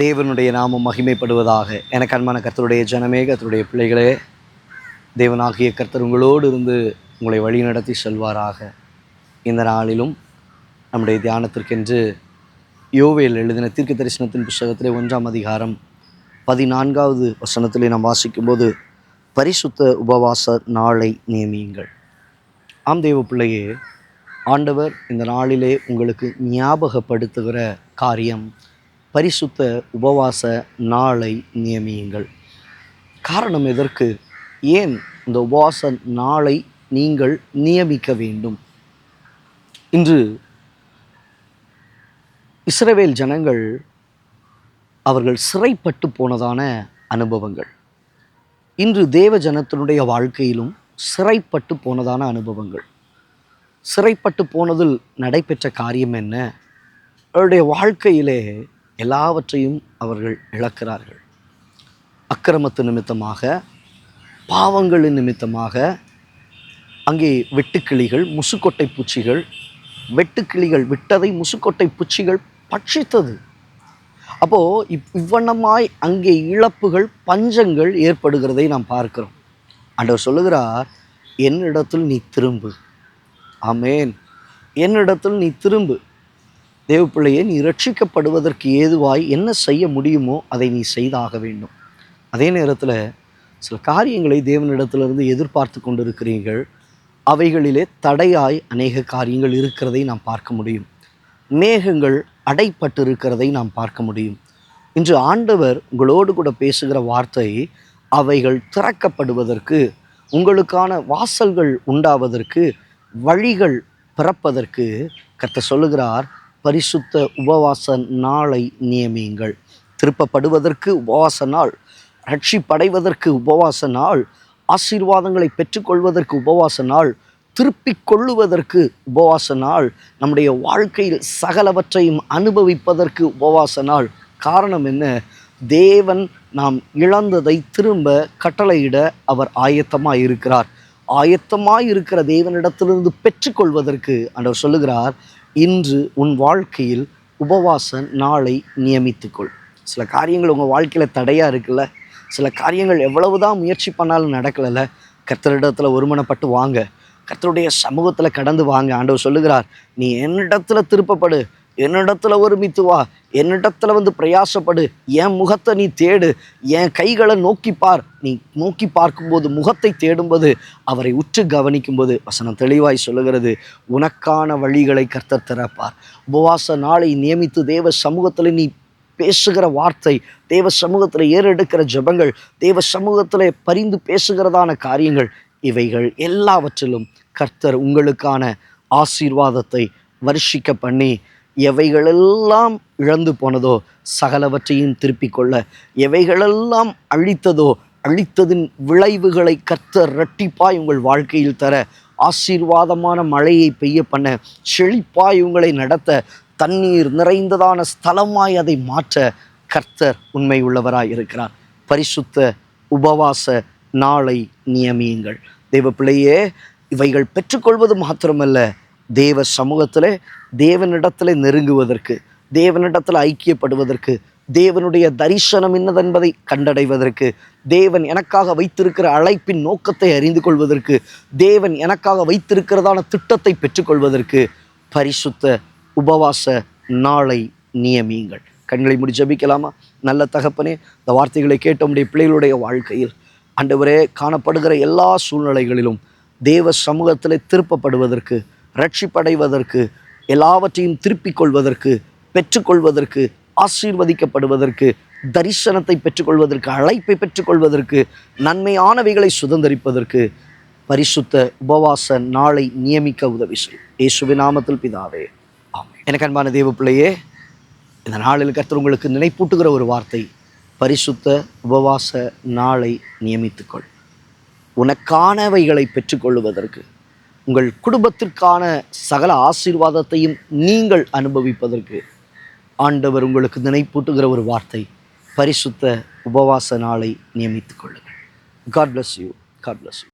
தேவனுடைய நாமம் மகிமைப்படுவதாக. எனக்கு அன்பான கர்த்தருடைய ஜனமே, கர்த்தருடைய பிள்ளைகளே, தேவனாகிய கர்த்தர் உங்களோடு இருந்து உங்களை வழி நடத்தி செல்வாராக. இந்த நாளிலும் நம்முடைய தியானத்திற்கென்று யோவேல் எழுதின தீர்க்க தரிசனத்தின் புஸ்தகத்திலே 1ஆம் அதிகாரம் 14வது வசனத்திலே நாம் வாசிக்கும்போது, பரிசுத்த உபவாச நாளை நியமியுங்கள். ஆம் தேவ பிள்ளையே, ஆண்டவர் இந்த நாளிலே உங்களுக்கு ஞாபகப்படுத்துகிற காரியம், பரிசுத்த உபவாச நாளை நியமியுங்கள். காரணம் எதற்கு? ஏன் இந்த உபவாச நாளை நீங்கள் நியமிக்க வேண்டும்? இன்று இஸ்ரவேல் ஜனங்கள் அவர்கள் சிறைப்பட்டு போனதான அனுபவங்கள், இன்று தேவ ஜனத்தினுடைய வாழ்க்கையிலும் சிறைப்பட்டு போனதான அனுபவங்கள். சிறைப்பட்டு போனதில் நடைபெற்ற காரியம் என்ன? அவருடைய வாழ்க்கையிலே எல்லாவற்றையும் அவர்கள் இழக்கிறார்கள். அக்கிரமத்து நிமித்தமாக, பாவங்களின் நிமித்தமாக. அங்கே வெட்டுக்கிளிகள், முசுக்கொட்டை பூச்சிகள், வெட்டுக்கிளிகள் விட்டதை முசுக்கொட்டை பூச்சிகள் பட்சித்தது. அப்போது இவ்வண்ணமாய் அங்கே இழப்புகள், பஞ்சங்கள் ஏற்படுகிறதை நாம் பார்க்கிறோம். ஆண்டவர் சொல்லுகிறார், என்னிடத்தில் நீ திரும்பு. ஆமேன். என்னிடத்தில் நீ திரும்பு. தேவ பிள்ளையே, நீ ரட்சிக்கப்படுவதற்கு ஏதுவாய் என்ன செய்ய முடியுமோ அதை நீ செய்தாக வேண்டும். அதே நேரத்தில் சில காரியங்களை தேவனிடத்திலிருந்து எதிர்பார்த்து கொண்டிருக்கிறீர்கள். அவைகளிலே தடையாய் அநேக காரியங்கள் இருக்கிறதை நாம் பார்க்க முடியும். மேகங்கள் அடைப்பட்டு இருக்கிறதை நாம் பார்க்க முடியும். இன்று ஆண்டவர் உங்களோடு கூட பேசுகிற வார்த்தை, அவைகள் திறக்கப்படுவதற்கு, உங்களுக்கான வாசல்கள் உண்டாவதற்கு, வழிகள் பிறப்பதற்கு கர்த்தர் சொல்லுகிறார், பரிசுத்த உபவாச நாளை நியமியுங்கள். திருப்பப்படுவதற்கு உபவாச நாள், ரட்சிப்படைவதற்கு உபவாச நாள், ஆசீர்வாதங்களை பெற்றுக்கொள்வதற்கு உபவாச நாள், திருப்பிக் கொள்ளுவதற்கு உபவாச நாள், நம்முடைய வாழ்க்கையில் சகலவற்றையும் அனுபவிப்பதற்கு உபவாச நாள். காரணம் என்ன? தேவன் நாம் இழந்ததை திரும்ப கட்டளையிட அவர் ஆயத்தமாக இருக்கிறார். ஆயத்தமாக இருக்கிற தேவனிடத்திலிருந்து பெற்றுக்கொள்வதற்கு ஆண்டவர் சொல்லுகிறார், இன்று உன் வாழ்க்கையில் உபவாச நாளை நியமித்துக்கொள். சில காரியங்கள் உங்கள் வாழ்க்கையில் தடையாக இருக்குல்ல, சில காரியங்கள் எவ்வளவுதான் முயற்சி பண்ணாலும் நடக்கலைல்ல, கர்த்தரிடத்தில் ஒருமனப்பட்டு வாங்க, கர்த்தருடைய சமூகத்தில் கடந்து வாங்க. ஆண்டவர் சொல்லுகிறார், நீ என்னிடத்தில் திருப்பப்படு, என்னிடத்துல ஒருமித்து வா, என்னிடத்துல பிரயாசப்படு, என் முகத்தை நீ தேடு, என் கைகளை நோக்கிப்பார். நீ நோக்கி பார்க்கும்போது, முகத்தை தேடும்போது, அவரை உற்று கவனிக்கும்போது, வசனம் தெளிவாய் சொல்லுகிறது, உனக்கான வழிகளை கர்த்தர் திறப்பார். உபவாச நாளை நியமித்து தேவ சமூகத்தில் நீ பேசுகிற வார்த்தை, தேவ சமூகத்தில் ஏறெடுக்கிற ஜெபங்கள், தேவ சமூகத்தில் பரிந்து பேசுகிறதான காரியங்கள், இவைகள் எல்லாவற்றிலும் கர்த்தர் உங்களுக்கான ஆசீர்வாதத்தை வருஷிக்க பண்ணி, எவைகளெல்லாம் இழந்து போனதோ சகலவற்றையும் திருப்பிக் கொள்ள, எவைகளெல்லாம் அழித்ததோ அழித்ததின் விளைவுகளை கர்த்தர் இரட்டிப்பாய் உங்கள் வாழ்க்கையில் தர, ஆசீர்வாதமான மழையை பெய்ய பண்ண, செழிப்பாய் உங்களை நடத்த, தண்ணீர் நிறைந்ததான ஸ்தலமாய் அதை மாற்ற கர்த்தர் உண்மை உள்ளவராய் இருக்கிறார். பரிசுத்த உபவாச நாளை நியமியுங்கள். தேவ பிள்ளையே, இவைகள் பெற்றுக்கொள்வது மாத்திரமல்ல, தேவ சமூகத்தில் தேவனிடத்தில் நெருங்குவதற்கு, தேவனிடத்தில் ஐக்கியப்படுவதற்கு, தேவனுடைய தரிசனம் என்னதென்பதை கண்டடைவதற்கு, தேவன் எனக்காக வைத்திருக்கிற அழைப்பின் நோக்கத்தை அறிந்து கொள்வதற்கு, தேவன் எனக்காக வைத்திருக்கிறதான திட்டத்தை பெற்றுக்கொள்வதற்கு பரிசுத்த உபவாச நாளை நியமியுங்கள். கண்களை மூடி ஜெபிக்கலாமா? நல்ல தகப்பனே, இந்த வார்த்தைகளை கேட்ட உம்முடைய பிள்ளைகளுடைய வாழ்க்கையில் ஆண்டவரே, காணப்படுகிற எல்லா சூழ்நிலைகளிலும் தேவ சமூகத்தில் திருப்பப்படுவதற்கு, ரட்சிப்படைவதற்கு, எல்லாவற்றையும் திருப்பிக் கொள்வதற்கு, பெற்றுக்கொள்வதற்கு, ஆசீர்வதிக்கப்படுவதற்கு, தரிசனத்தை பெற்றுக்கொள்வதற்கு, அழைப்பை பெற்றுக்கொள்வதற்கு, நன்மையானவைகளை சுதந்தரிப்பதற்கு பரிசுத்த உபவாச நாளை நியமிக்க உதவி செய். இயேசுவின் நாமத்தில் பிதாவே, ஆமென். எனக்கு அன்பான தேவ பிள்ளையே, இந்த நாளில் கர்த்தர் உங்களுக்கு நினைப்பூட்டுகிற ஒரு வார்த்தை, பரிசுத்த உபவாச நாளை நியமித்துக்கொள். உனக்கானவைகளை பெற்றுக்கொள்வதற்கு, உங்கள் குடும்பத்திற்கான சகல ஆசீர்வாதத்தையும் நீங்கள் அனுபவிப்பதற்கு ஆண்டவர் உங்களுக்கு நினைப்பூட்டுகிற ஒரு வார்த்தை, பரிசுத்த உபவாச நாளை நியமித்துக் கொள்ளுங்கள். God bless you. God bless you.